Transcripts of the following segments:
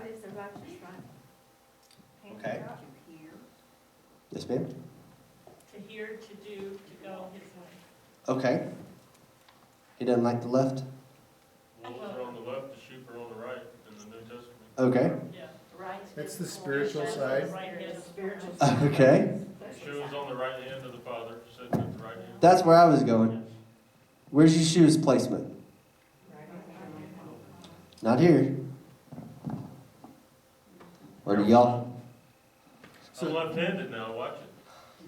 God is a righteous right. Okay. Yes, ma'am? To hear, to do, to go his way. Okay. He doesn't like the left? Wolves are on the left, the sheep are on the right in the New Testament. Okay. Yeah. That's the spiritual side. Right hand. Spiritual. Okay. Yeshua's on the right hand of the Father, sitting at the right hand. That's where I was going. Where's Yeshua's placement? Not here. Or do y'all? I'm left-handed now, watch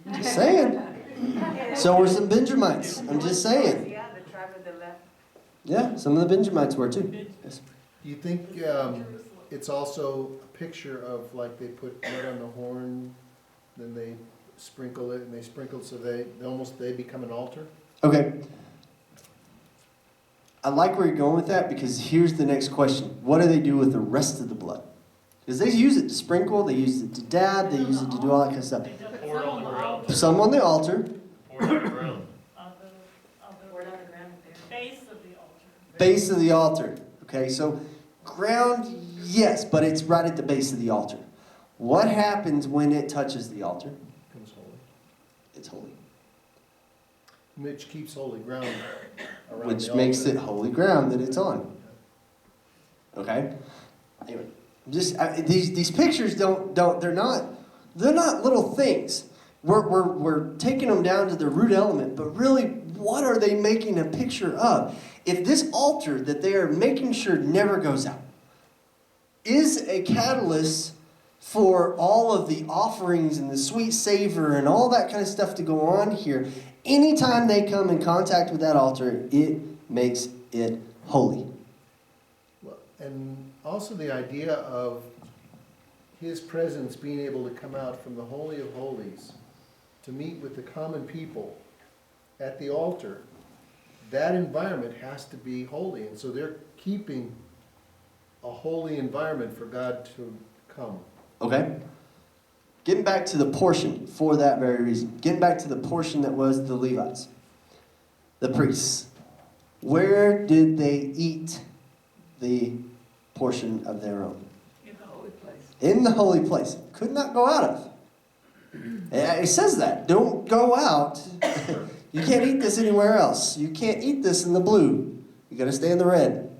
it. Just saying. So were some Benjamites. I'm just saying. Yeah, the tribe of the left. Yeah, some of the Benjamites were too. Yes. Do you think it's also a picture of, like, they put mud on the horn, then they sprinkle it, and they sprinkle so they become an altar? Okay. I like where you're going with that, because here's the next question. What do they do with the rest of the blood? Because they use it to sprinkle, they use it to dab, they use it to do all that kind of stuff. Pour it on the ground. Some on the altar, Pour it on the ground. On Word the on the ground there. base of the altar. base of the altar. Okay, so ground, yes, but it's right at the base of the altar. What happens when it touches the altar? Becomes holy. It's holy. Which keeps holy ground around Which the makes altar. it holy ground that it's on. Okay? Anyway, these pictures they're not little things. We're taking them down to the root element, but really, what are they making a picture of? If this altar that they are making sure never goes out is a catalyst for all of the offerings and the sweet savor and all that kind of stuff to go on here, anytime they come in contact with that altar, it makes it holy. Well, and also the idea of his presence being able to come out from the Holy of Holies to meet with the common people at the altar, that environment has to be holy. And so they're keeping a holy environment for God to come. Okay? Getting back to the portion for that very reason. Getting back to the portion that was the Levites, the priests. Where did they eat the portion of their own? In the holy place. In the holy place. Could not go out of. It says that. Don't go out. You can't eat this anywhere else. You can't eat this in the blue. You got to stay in the red.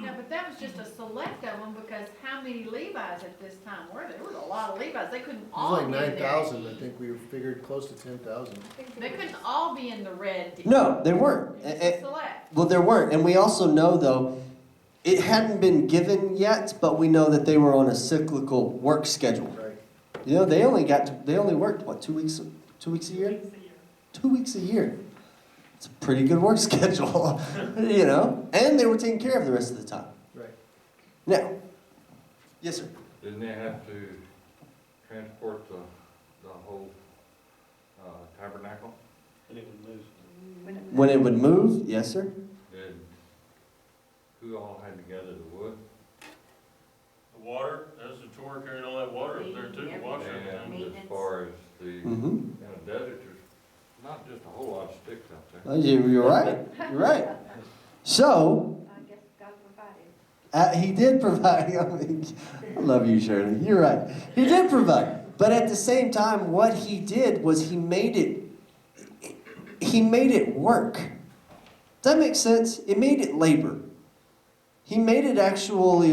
Yeah, but that was just a select of them, because how many Levites at this time were there? There was a lot of Levites. They couldn't It all was like be in there. 9,000. I think we figured close to 10,000. They couldn't all be in the red. No, they weren't. It was a select. Well, there weren't. And we also know, though, it hadn't been given yet, but we know that they were on a cyclical work schedule. Right. You know, they only worked, what, 2 weeks a year? 2 weeks a year. 2 weeks a year. It's a pretty good work schedule, you know? And they were taking care of the rest of the time. Right. Now, yes, sir. Didn't they have to transport the whole tabernacle? And it would move. When it would move, yes, sir. Did, who all had to gather the wood? The water, there's the tour carrying all that water up there too, wash everything. And as far as the, Mm-hmm. in a desert, there's not just a whole lot of sticks out there. You're right. You're right. So, I guess God provided. he did provide. I love you, Shirley. You're right. He did provide. But at the same time, what he did was he made it work. Does that make sense? It made it labor. He made it actually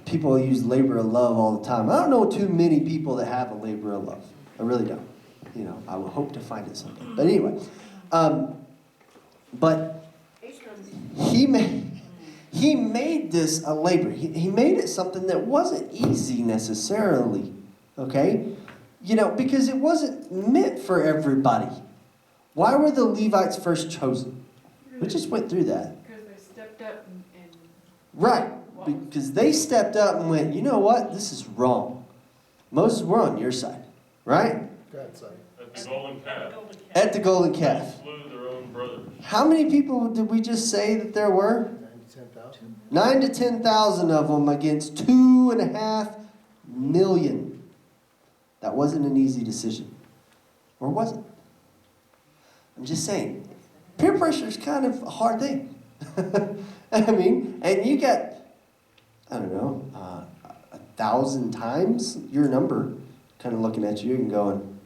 people use labor of love all the time. I don't know too many people that have a labor of love. I really don't. You know, I would hope to find it someday. But anyway, but he made this a labor. He made it something that wasn't easy necessarily. Okay, you know, because it wasn't meant for everybody. Why were the Levites first chosen? We just went through that. Because they stepped up and Right, because they stepped up and went, you know what, this is wrong. Moses, we're on your side, right? God's side. At the golden calf. At the golden calf. They slew their own brothers. How many people did we just say that there were? 10,000. 9,000 to 10,000 of them against 2.5 million. That wasn't an easy decision. Or was it? I'm just saying, peer pressure is kind of a hard thing. I mean, and you got I don't know, 1,000 times your number, kind of looking at you and going,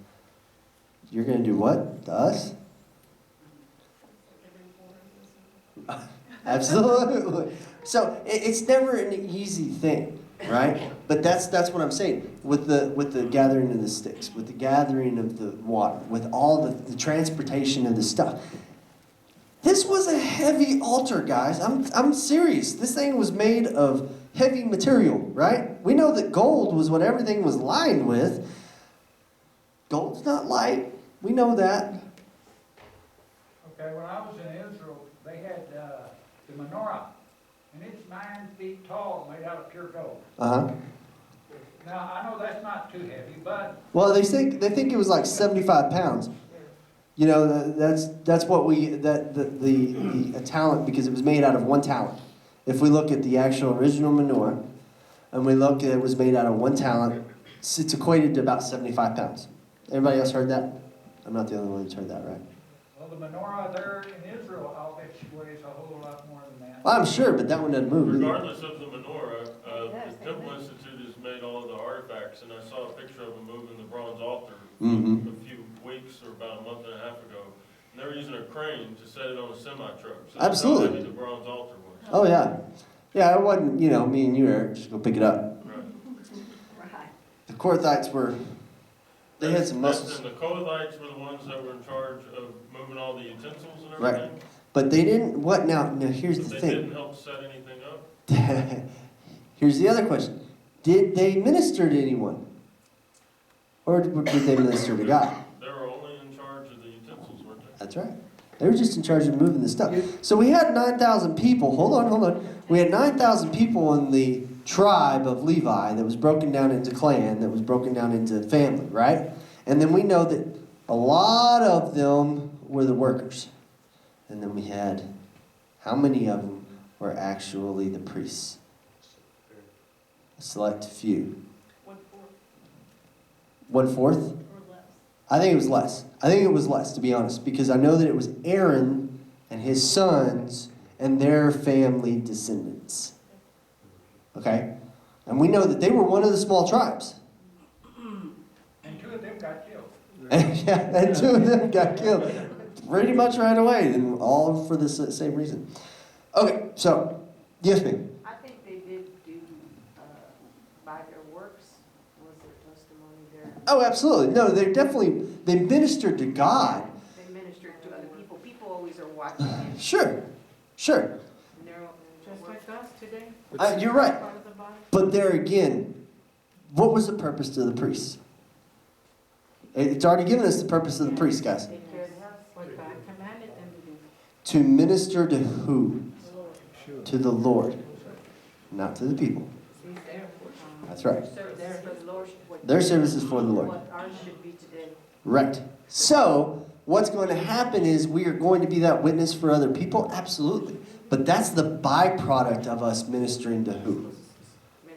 you're going to do what to us? Absolutely. So it's never an easy thing, right? But that's what I'm saying with the gathering of the sticks, with the gathering of the water, with all the transportation of the stuff. This was a heavy altar, guys. I'm serious. This thing was made of heavy material, right? We know that gold was what everything was lined with. Gold's not light. We know that. Okay, when I was in Israel, they had the menorah, and it's 9 feet tall, made out of pure gold. Uh-huh. Now, I know that's not too heavy, but Well, they think it was like 75 pounds. You know, that's what the talent, because it was made out of 1 talent. If we look at the actual original menorah, and we look at it was made out of 1 talent, it's equated to about 75 pounds. Everybody else heard that? I'm not the only one who's heard that, right? well, the menorah there in Israel, I'll bet you weighs a whole lot more than that. Well, I'm sure, but that one doesn't move either. Regardless of the menorah, the Temple Institute has made all of the artifacts, and I saw a picture of them moving the bronze altar Mm-hmm. a few weeks or about a month and a half ago. And they were using a crane to set it on a semi-truck. So Absolutely. that's how heavy the bronze altar was. Oh, yeah. Yeah, it wasn't, me and you, Eric, just go pick it up. Right. Right. The Korathites they had some muscles. And the Kohathites were the ones that were in charge of moving all the utensils and Right. everything. But they didn't, now here's But the they thing. didn't help set anything up. Here's the other question. Did they minister to anyone? Or did they minister to God? They were only in charge of the utensils, weren't they? That's right. They were just in charge of moving the stuff. So we had 9,000 people. Hold on. We had 9,000 people in the tribe of Levi that was broken down into clan, that was broken down into family, right? And then we know that a lot of them were the workers. And then we had, how many of them were actually the priests? A select few. 1/4 1/4? or less. I think it was less, to be honest, because I know that it was Aaron and his sons and their family descendants. Okay? And we know that they were one of the small tribes. And 2 of them got killed. And 2 of them got killed pretty much right away, and all for the same reason. Okay, so, yes, ma'am. I think they did do, by their works, was their testimony there. Oh, absolutely. No, they ministered to God. They ministered to other people. People always are watching it. Sure. And they're Just like us today. You're right. Part of the body. But there again, what was the purpose to the priests? It's already given us the purpose of the priests, guys. Take care of the house. What God commanded them to do. To minister to who? Sure. To the Lord, not to the people. See, there. That's right. There for the Lord. What- Their service is for the Lord. What ours should be today. Right. So, what's going to happen is we are going to be that witness for other people? Absolutely. But that's the byproduct of us ministering to who?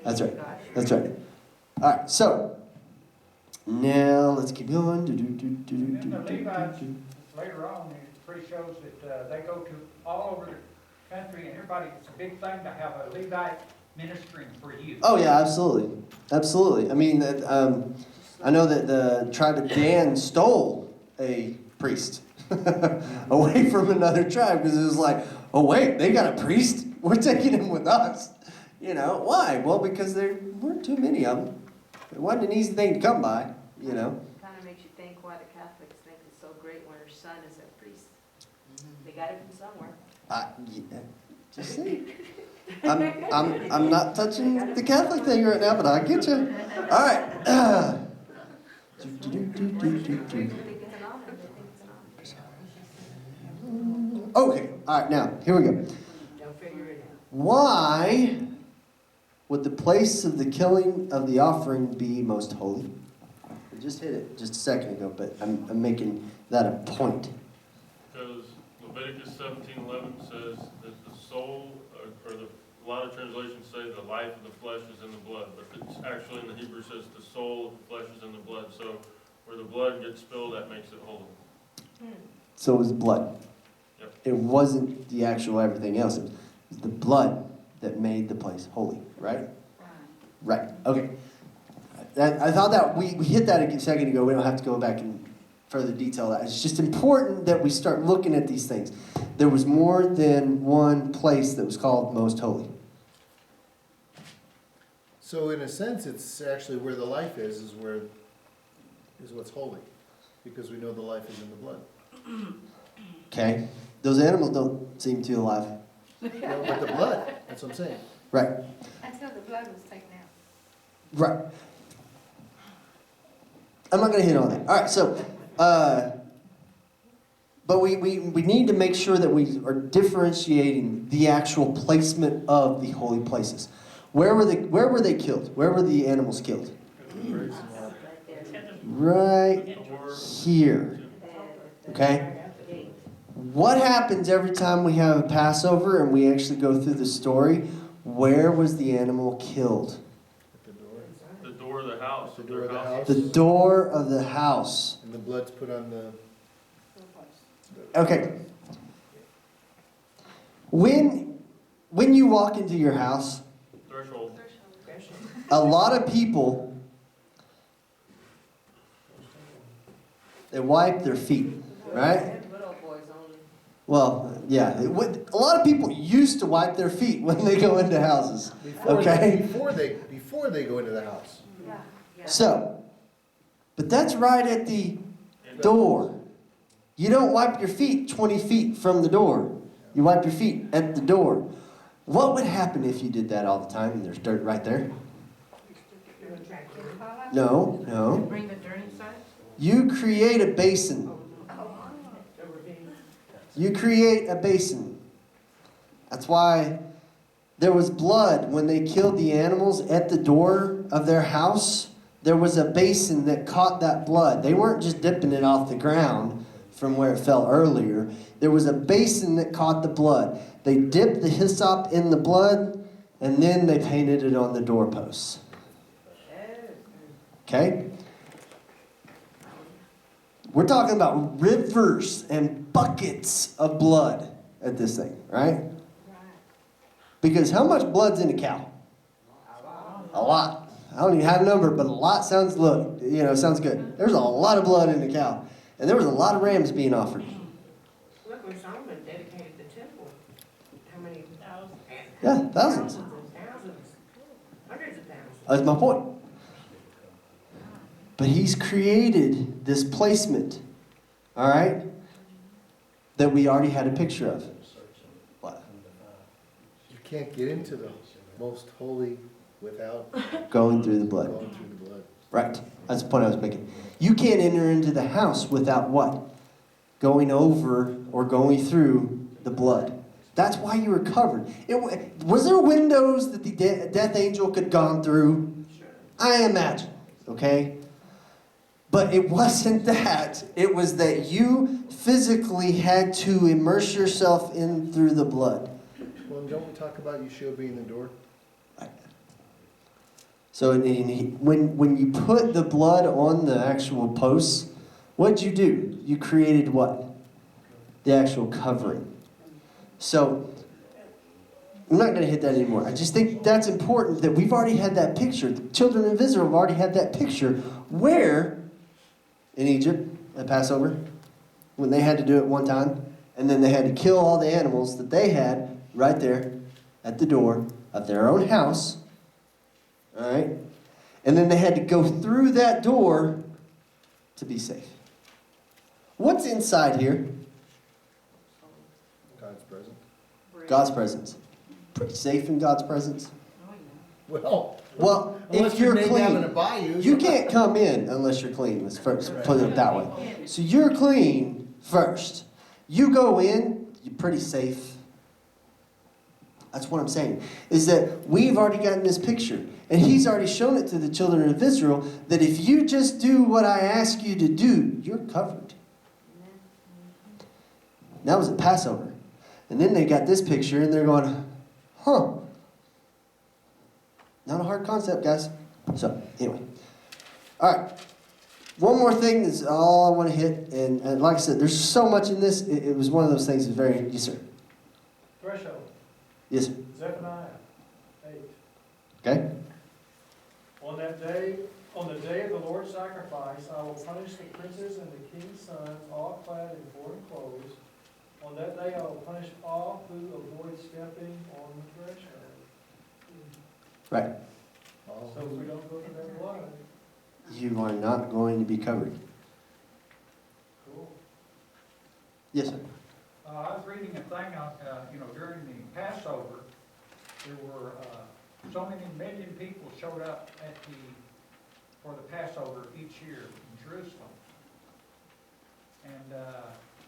That's right. That's right. All right, so, now let's keep going. And then the Levites, later on, it pretty shows that they go to all over the country, and everybody, it's a big thing to have a Levite ministering for you. Oh, yeah, absolutely. Absolutely. I mean, I know that the tribe of Dan stole a priest away from another tribe because it was like, oh, wait, they got a priest? We're taking him with us. Why? Well, because there weren't too many of them. It wasn't an easy thing to come by, Kind of makes you think why the Catholics think it's so great when her son is a priest. They got it from somewhere. Yeah, just saying. I'm not touching the Catholic thing right now, but I get you. All right. They think it's an honor. They think it's an honor. Okay, all right, now, here we go. They'll figure it out. Why would the place of the killing of the offering be most holy? I just hit it just a second ago, but I'm making that a point. Because Leviticus 17:11 says that the soul, a lot of translations say the life of the flesh is in the blood, but it's actually in the Hebrew says the soul of the flesh is in the blood. So where the blood gets spilled, that makes it holy. So it was blood. Yep. It wasn't the actual everything else. It was the blood that made the place holy, right? Right, okay. I thought that we hit that a second ago. We don't have to go back and further detail that. It's just important that we start looking at these things. There was more than one place that was called most holy. So in a sense, it's actually where the life is what's holy, because we know the life is in the blood. Okay? Those animals don't seem too alive. No, but the blood, that's what I'm saying. Right, Until the blood was taken out. right. I'm not going to hit on that. All right, so, but we need to make sure that we are differentiating the actual placement of the holy places. Where were they killed? Where were the animals killed? Right here. Okay? What happens every time we have a Passover and we actually go through the story? Where was the animal killed? At the door. The door of the house. The door of the house. The door of the house. And the blood's put on the... Okay. When you walk into your house, Threshold. a lot of people, they wipe their feet, right? Little boys only. Well, yeah. A lot of people used to wipe their feet when they go into houses. Okay? Before they go into the house. So, but that's right at the door. You don't wipe your feet 20 feet from the door. You wipe your feet at the door. What would happen if you did that all the time and there's dirt right there? No. Bring the dirt inside? You create a basin. You create a basin. That's why there was blood when they killed the animals at the door of their house. There was a basin that caught that blood. They weren't just dipping it off the ground from where it fell earlier. There was a basin that caught the blood. They dipped the hyssop in the blood, and then they painted it on the doorposts. Okay? We're talking about rivers and buckets of blood at this thing, right? Because how much blood's in a cow? A lot. I don't even have a number, but a lot sounds sounds good. There's a lot of blood in a cow. And there was a lot of rams being offered. Look, when Solomon dedicated the temple, how many? Yeah, thousands. And thousands. Hundreds of thousands. That's my point. But he's created this placement, all right, that we already had a picture of. What? You can't get into the most holy without Going through the blood. going through the blood. Right. That's the point I was making. You can't enter into the house without what? Going over or going through the blood. That's why you were covered. Was there windows that the death angel could have gone through? I imagine. Okay? But it wasn't that. It was that you physically had to immerse yourself in through the blood. Well, don't we talk about Yeshua being the door? So when you put the blood on the actual posts, what did you do? You created what? The actual covering. So I'm not going to hit that anymore. I just think that's important that we've already had that picture. The children of Israel have already had that picture. Where? In Egypt at Passover, when they had to do it one time, and then they had to kill all the animals that they had right there at the door of their own house. All right? And then they had to go through that door to be safe. What's inside here? God's presence. God's presence. Pretty safe in God's presence. Well, if unless you're named down in a clean, bayou, you can't come in unless you're clean. Let's first put it that way. So you're clean first. You go in, you're pretty safe. That's what I'm saying. Is that we've already gotten this picture. And he's already shown it to the children of Israel that if you just do what I ask you to do, you're covered. That was at Passover. And then they got this picture and they're going, huh. Not a hard concept, guys. So, anyway. All right. One more thing is all I want to hit. And like I said, there's so much in this. It was one of those things that's very... Yes, sir. Threshold, Yes, sir. Zephaniah. Okay? On that day, on the day of the Lord's sacrifice, I will punish the princes and the king's sons, all clad in foreign clothes. On that day, I will punish all who avoid stepping on the threshold. Right. So if we don't go for that blood, You are not going to be covered. cool. Yes, sir. I was reading a thing on, during the Passover, there were, so many million people showed up for the Passover each year in Jerusalem. And,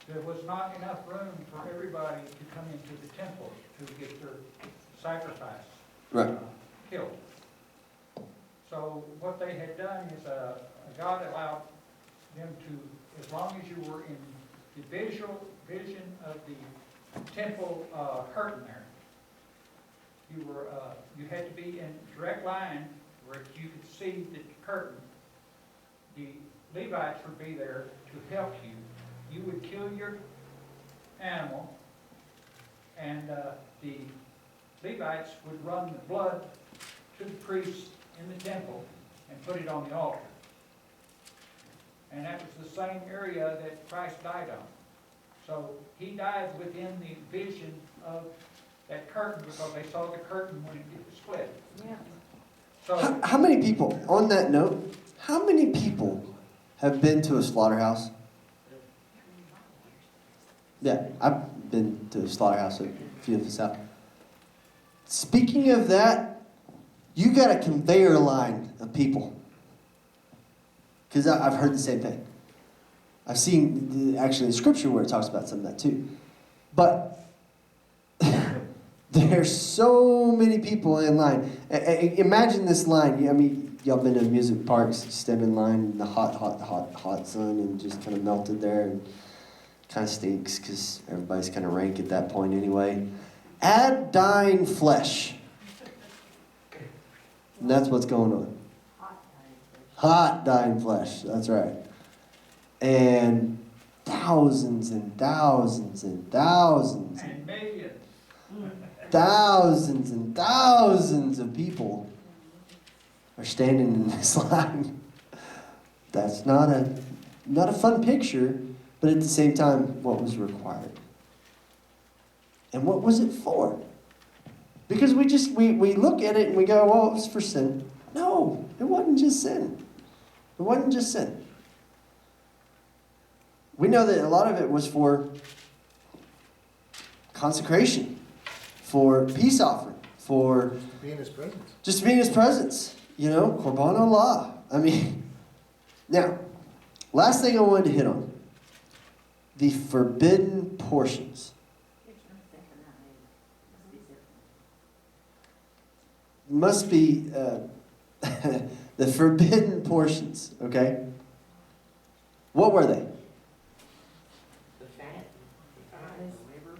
there was not enough room for everybody to come into the temple to get their sacrifice Right. killed. So what they had done is, God allowed them to, as long as you were in the vision of the temple curtain there, you had to be in direct line where you could see the curtain. The Levites would be there to help you. You would kill your animal, and the Levites would run the blood to the priests in the temple and put it on the altar. And that was the same area that Christ died on. So he died within the vision of that curtain because they saw the curtain when it split. Yeah. So How many people, on that note, how many people have been to a slaughterhouse? Yeah, I've been to a slaughterhouse, a few of us out. Speaking of that, you got a conveyor line of people. Because I've heard the same thing. I've seen actually in scripture where it talks about some of that too. But there's so many people in line. Imagine this line. I mean, y'all been to amusement parks, you stand in line in the hot sun and just kind of melted there and kind of stinks because everybody's kind of rank at that point anyway. Add dying flesh. And that's what's going on. Hot dying flesh, that's right. And thousands and thousands and thousands and millions. thousands and thousands of people are standing in this line. That's not a fun picture, but at the same time, what was required? And what was it for? Because we look at it and we go, well, it was for sin. No, it wasn't just sin. It wasn't just sin. We know that a lot of it was for consecration, for peace offering, for Be in his presence. just to be in his presence. You know, Korban Olah. I mean, now, last thing I wanted to hit on. The forbidden portions. Must be the forbidden portions, okay? What were they? The fat, the thighs, liver,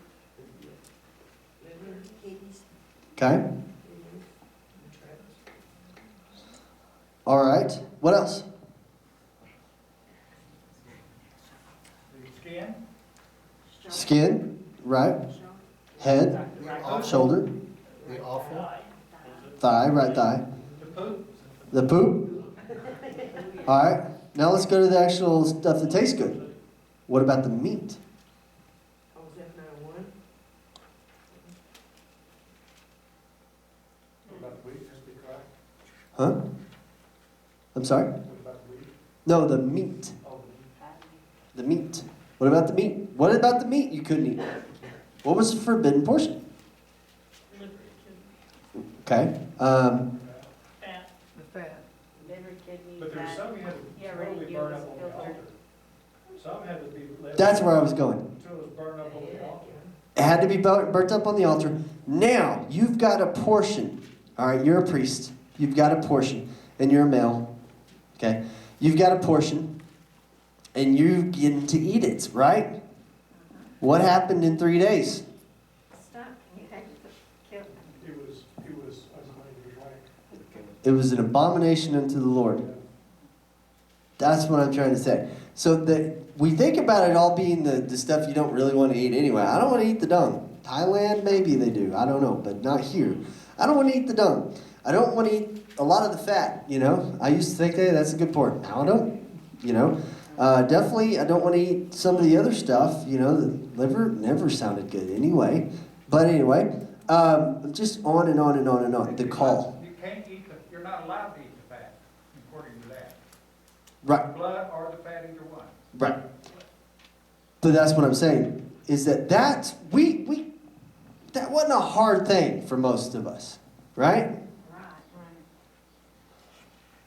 kidneys. Okay? All right. What else? The skin, Skin, right? Head, shoulder, The offal. thigh, right thigh. the poop, The poop. All right. Now let's go to the actual stuff that tastes good. What about the meat? Oh, was that 901? What about the wheat, just be quiet? Huh? I'm sorry? What about the wheat? No, the meat. Oh, The meat. What about the meat? What about the meat you couldn't eat? What was the forbidden portion? Liver, Okay. fat. The fat. Liver, kidney, but there's fat. some you had Yeah, to right, totally you burn was up on the filtered. altar. Some had to be left. That's where I was going. Until it was burned up on the altar. It had to be burnt up on the altar. Now, you've got a portion. All right, you're a priest. You've got a portion. And you're a male. Okay? You've got a portion. And you get to eat it, right? What happened in 3 days? Stop. You had to kill. It was unclean, it was rank. It was an abomination unto the Lord. That's what I'm trying to say. So we think about it all being the stuff you don't really want to eat anyway. I don't want to eat the dung. Thailand, maybe they do. I don't know, but not here. I don't want to eat the dung. I don't want to eat a lot of the fat, you know. I used to think, hey, that's a good pork. Now I don't, you know. Definitely, I don't want to eat some of the other stuff, you know. The liver never sounded good anyway. But anyway, just on and on and on and on. The call. You can't eat you're not allowed to eat the fat, according to that. Right. The blood or the fat, either one. Right. But that's what I'm saying, is that that wasn't a hard thing for most of us, right?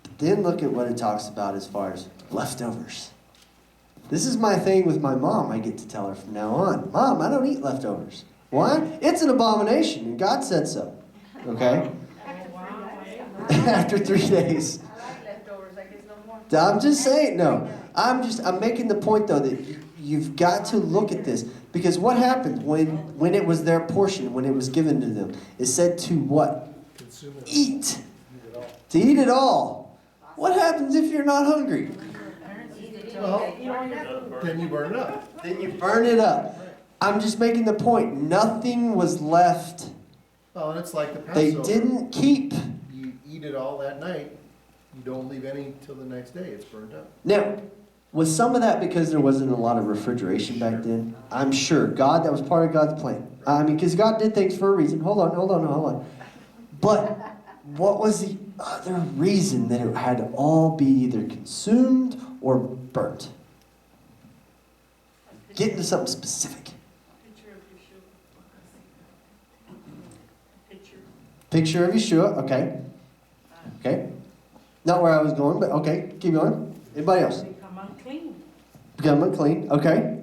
But then look at what it talks about as far as leftovers. This is my thing with my mom. I get to tell her from now on, Mom, I don't eat leftovers. Why? It's an abomination, and God said so. Okay? After 3 days. I like leftovers, I guess no more. I'm just saying, no. I'm making the point, though, that you've got to look at this. Because what happened when it was their portion, when it was given to them? It said to what? Consume it. Eat. To eat it all. What happens if you're not hungry? Well, then you burn it up. Then you burn it up. I'm just making the point. Nothing was left. Well, and it's like the They Passover. didn't keep. You eat it all that night. You don't leave any till the next day. It's burnt up. Now, was some of that because there wasn't a lot of refrigeration back then? I'm sure. God, that was part of God's plan. I mean, because God did things for a reason. Hold on. But what was the other reason that it had to all be either consumed or burnt? Get into something specific. Picture of Yeshua, okay. Okay. Not where I was going, but okay, keep going. Anybody else? Become unclean. Become unclean, okay.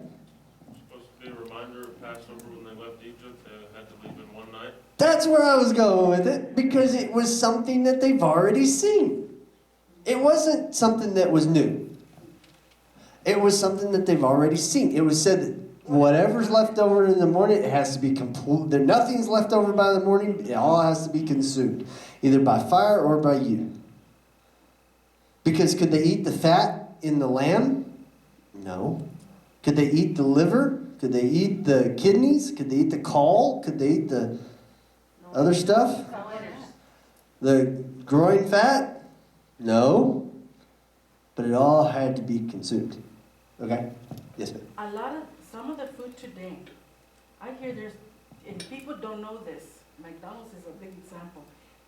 Supposed to be a reminder of Passover when they left Egypt. They had to leave in one night. That's where I was going with it, because it was something that they've already seen. It wasn't something that was new. It was something that they've already seen. It was said that whatever's left over in the morning, it has to be complete. There, nothing's left over by the morning. It all has to be consumed, either by fire or by you. Because could they eat the fat in the lamb? No. Could they eat the liver? Could they eat the kidneys? Could they eat the caul? Could they eat the other stuff? The groin fat? No. But it all had to be consumed. Okay? Yes, ma'am. Some of the food today, I hear and people don't know this, McDonald's is a big example.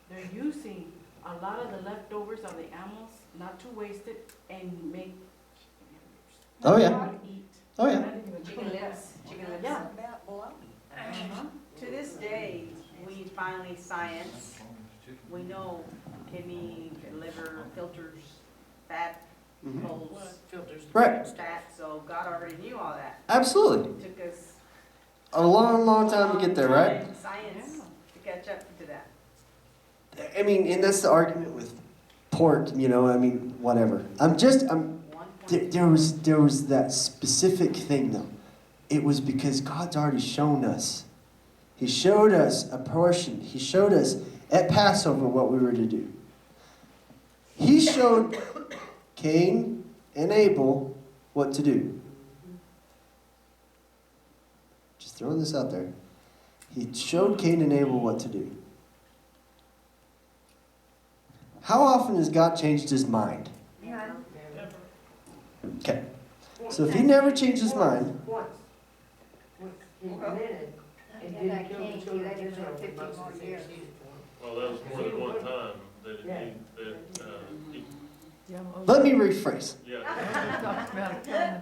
They're using a lot of the leftovers of the animals, not to waste it, and make. Oh, yeah. Eat. Oh, yeah. Chicken lips. Yeah. To this day, we finally science, we know kidney, liver, filters, fat, holes, Filters. Right. fat, so God already knew all that. Absolutely. It took us A long time to get there, right? science to catch up to that. I mean, and that's the argument with pork, you know, I mean, whatever. There was that specific thing, though. It was because God's already shown us. He showed us a portion. He showed us at Passover what we were to do. He showed Cain and Abel what to do. Just throwing this out there. He showed Cain and Abel what to do. How often has God changed his mind? Okay. So if he never changed his mind, Once. He committed and didn't kill the children of Israel with Moses interceded for him. Well, that was more than one time that he let me rephrase. yeah.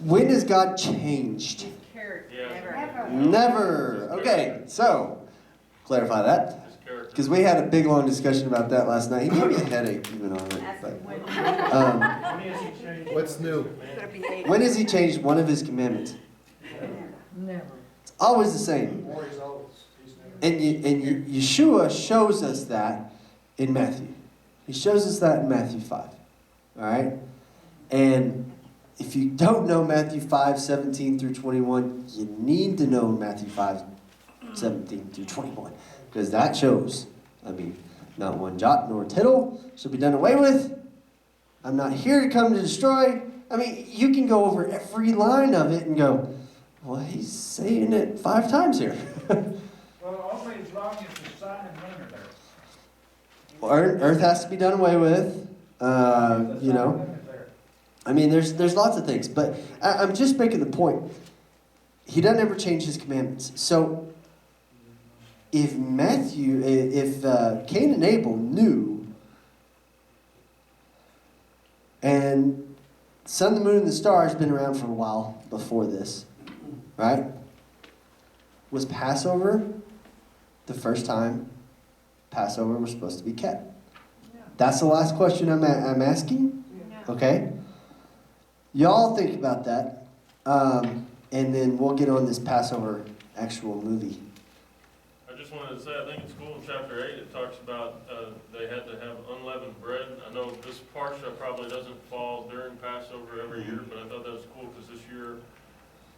When has God changed? His character, Yeah. never. Never. Okay, so clarify that. His character. Because we had a big long discussion about that last night. He gave me a headache even on it. Ask But, him when. um, When is he changed? What's new? Gonna behave. when has he changed one of his commandments? Never. It's always the same. More he's old, he's never. And Yeshua shows us that in Matthew. He shows us that in Matthew 5. All right? And if you don't know Matthew 5, 17 through 21, you need to know Matthew 5, 17 through 21. Because that shows, I mean, not one jot nor tittle shall be done away with. I'm not here to come to destroy. I mean, you can go over every line of it and go, well, he's saying it 5 times here. Well, only as long as the sun and moon are there. Earth has to be done away with. You know, I mean, there's lots of things, but I'm just making the point. He doesn't ever change his commandments. So if Cain and Abel knew, and sun, the moon, and the stars been around for a while before this, right? Was Passover the first time Passover was supposed to be kept? That's the last question I'm asking. Okay? Y'all think about that. And then we'll get on this Passover actual movie. I just wanted to say, I think it's cool in chapter 8, it talks about they had to have unleavened bread. I know this parsha probably doesn't fall during Passover every year, but I thought that was cool because this year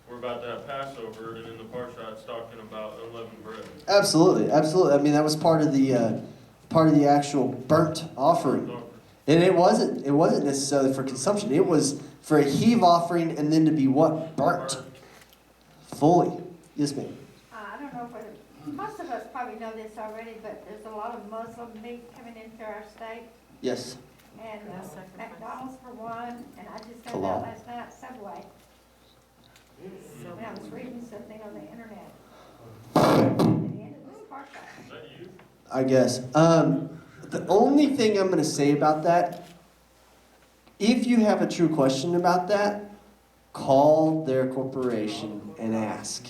we're about to have Passover, and in the parsha it's talking about unleavened bread. Absolutely, absolutely. I mean, that was part of the actual burnt offering. And it wasn't necessarily for consumption. It was for a heave offering and then to be what? Burnt. Fully. Yes, ma'am. I don't know whether, most of us probably know this already, but there's a lot of Muslim meat coming into our state. Yes. And McDonald's for one, and I just found Halal. out last night, Subway. When I was reading something on the internet. At the end of this part. Is that you? I guess. The only thing I'm going to say about that, if you have a true question about that, call their corporation and ask.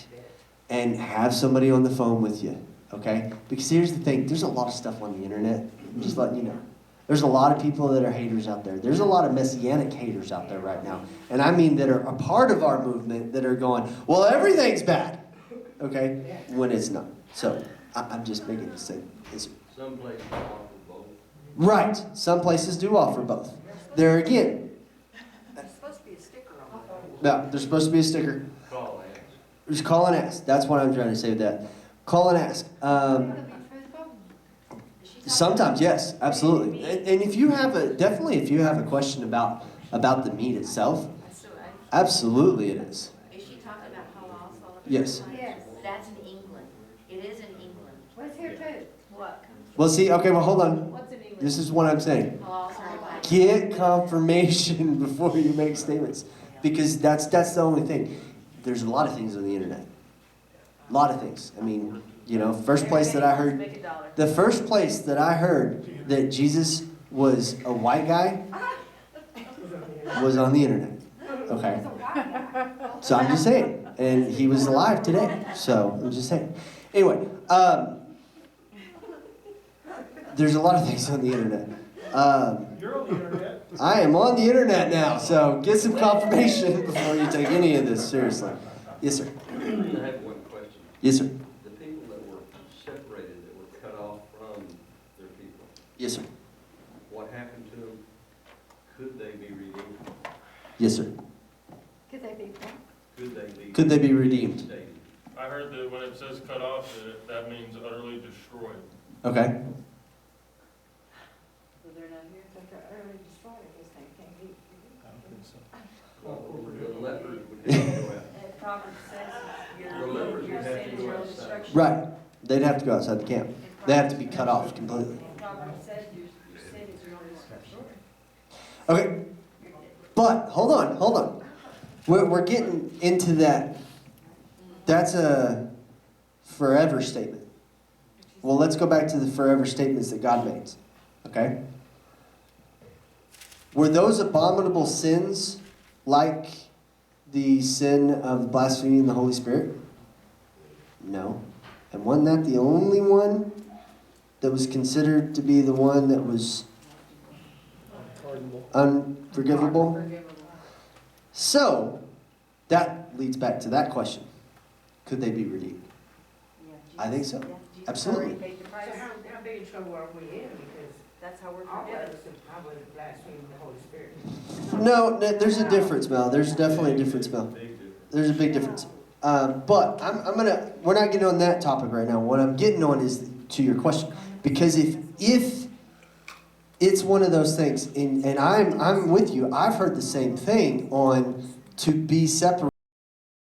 And have somebody on the phone with you, okay? Because here's the thing, there's a lot of stuff on the internet, I'm just letting you know. There's a lot of people that are haters out there. There's a lot of messianic haters out there right now. And I mean that are a part of our movement that are going, well, everything's bad, okay? When it's not. So, I'm just making a statement. Some places offer both. Right, some places do offer both. There again. There's supposed to be a sticker on it. No, there's supposed to be a sticker. Call and ask. Just call and ask. That's what I'm trying to say with that. Call and ask. Will it be truthful? Sometimes, yes, absolutely. And if you have if you have a question about the meat itself, absolutely it is. Is she talking about halal celebrations? Yes. Yes. That's in England. It is in England. What's here too? What? Well, see, okay, well, hold on. What's in English? This is what I'm saying. Halal certified. Get confirmation before you make statements. Because that's the only thing. There's a lot of things on the internet. A lot of things. I mean, you know, first place that I heard that Jesus was a white guy was on the internet. Okay. So I'm just saying. And he was alive today. So I'm just saying. Anyway, there's a lot of things on the internet. You're on the internet. I am on the internet now, so get some confirmation before you take any of this seriously. Yes, sir. I have one question. Yes, sir. The people that were separated, that were cut off from their people, Yes, sir. what happened to them? Could they be redeemed? Yes, sir. Could they be? Could they be redeemed? saved? I heard that when it says cut off, that means utterly destroyed. Okay. So they're not here? But they're early destroyed, I guess they can't be. The lepers would have to go out. And Proverbs says The lepers would have to go outside. Right. They'd have to go outside the camp. They have to be cut off completely. Proverbs says your sin is your own destruction. Okay. But, hold on. We're getting into that. That's a forever statement. Well, let's go back to the forever statements that God made. Okay? Were those abominable sins like the sin of blaspheming the Holy Spirit? No. And wasn't that the only one that was considered to be the one that was unforgivable? So, that leads back to that question. Could they be redeemed? I think so. Absolutely. So how big a trouble are we in? Because That's how we're all of forgiven. us have probably blasphemed the Holy Spirit. No, there's a difference, Mel. There's definitely a difference, Mel. Big difference. There's a big difference. But we're not getting on that topic right now. What I'm getting on is to your question. Because if it's one of those things, and I'm with you, I've heard the same thing on to be separated.